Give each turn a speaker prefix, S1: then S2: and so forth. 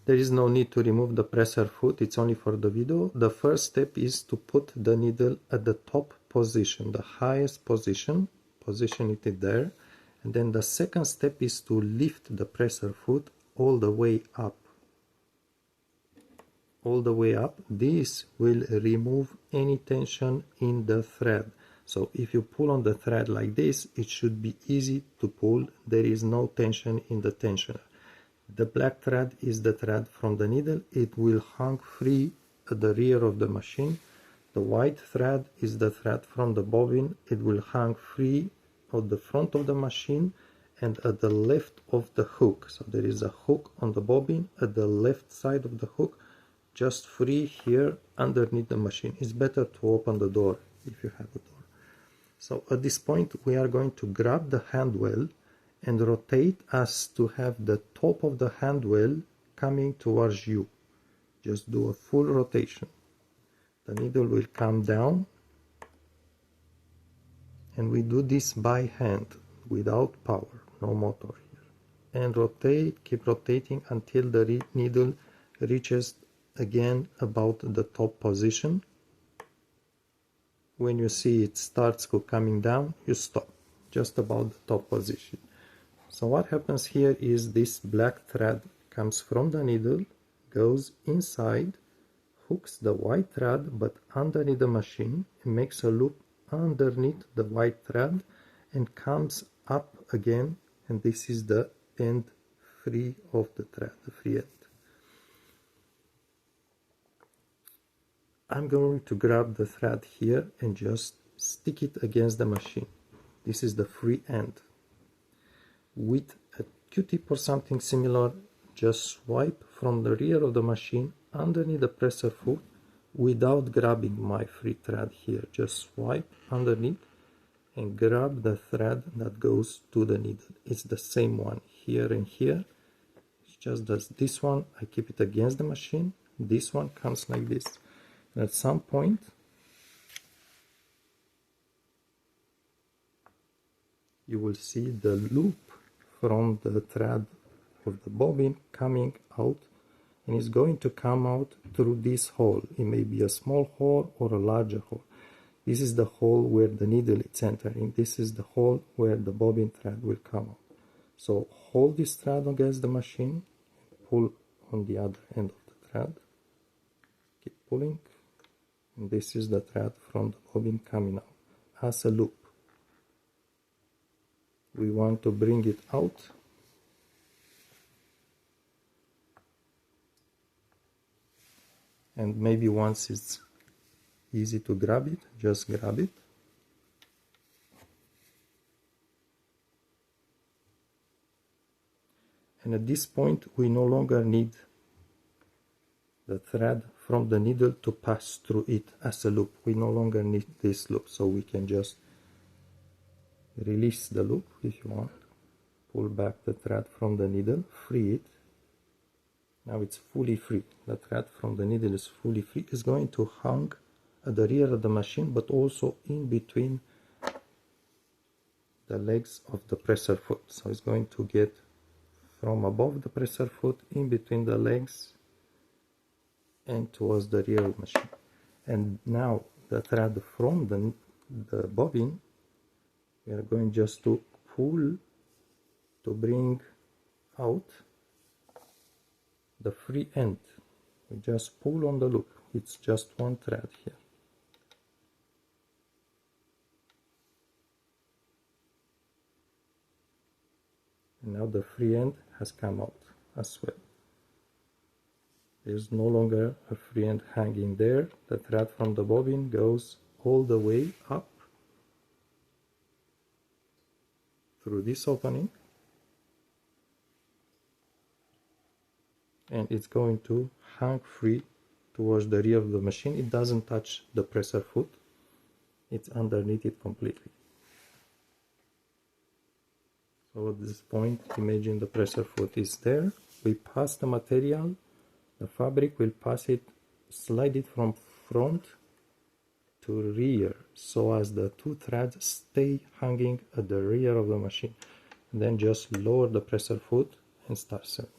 S1: There is no need to remove the presser foot, it's only for the video. The first step is to put the needle at the top position, the highest position, position it there. And then the second step is to lift the presser foot all the way up. All the way up. This will remove any tension in the thread. So if you pull on the thread like this, it should be easy to pull. There is no tension in the tensioner. The black thread is the thread from the needle. It will hang free at the rear of the machine. The white thread is the thread from the bobbin. It will hang free at the front of the machine and at the left of the hook. So there is a hook on the bobbin at the left side of the hook, just free here underneath the machine. It's better to open the door if you have a door. So at this point we are going to grab the handwheel and rotate as to have the top of the handwheel coming towards you. Just do a full rotation. The needle will come down, and we do this by hand without power, no motor here. And rotate, keep rotating until the needle reaches again about the top position. When you see it starts coming down, you stop, just about the top position. So what happens here is this black thread comes from the needle, goes inside, hooks the white thread but underneath the machine, and makes a loop underneath the white thread and comes up again, and this is the end free of the thread, the free end. I'm going to grab the thread here and just stick it against the machine. This is the free end. With a Q-tip or something similar, just swipe from the rear of the machine underneath the presser foot without grabbing my free thread here. Just swipe underneath and grab the thread that goes to the needle. It's the same one here and here. It's just that this one, I keep it against the machine. This one comes like this. And at some point, you will see the loop from the thread of the bobbin coming out, and it's going to come out through this hole. It may be a small hole or a larger hole. This is the hole where the needle is entering. This is the hole where the bobbin thread will come out. So hold this thread against the machine, pull on the other end of the thread, keep pulling, and this is the thread from the bobbin coming out as a loop. We want to bring it out, and maybe once it's easy to grab it, just grab it. And at this point we no longer need the thread from the needle to pass through it as a loop. We no longer need this loop, so we can just release the loop if you want, pull back the thread from the needle, free it. Now it's fully free. The thread from the needle is fully free. It's going to hang at the rear of the machine, but also in between the legs of the presser foot. So it's going to get from above the presser foot, in between the legs, and towards the rear of the machine. And now the thread from the bobbin, we are going just to pull to bring out the free end. We just pull on the loop. It's just one thread here. And now the free end has come out as well. There's no longer a free end hanging there. The thread from the bobbin goes all the way up through this opening, and it's going to hang free towards the rear of the machine. It doesn't touch the presser foot, it's underneath it completely. So at this point, imagine the presser foot is there. We pass the material, the fabric will pass it, slide it from front to rear, so as the two threads stay hanging at the rear of the machine. And then just lower the presser foot and start sewing.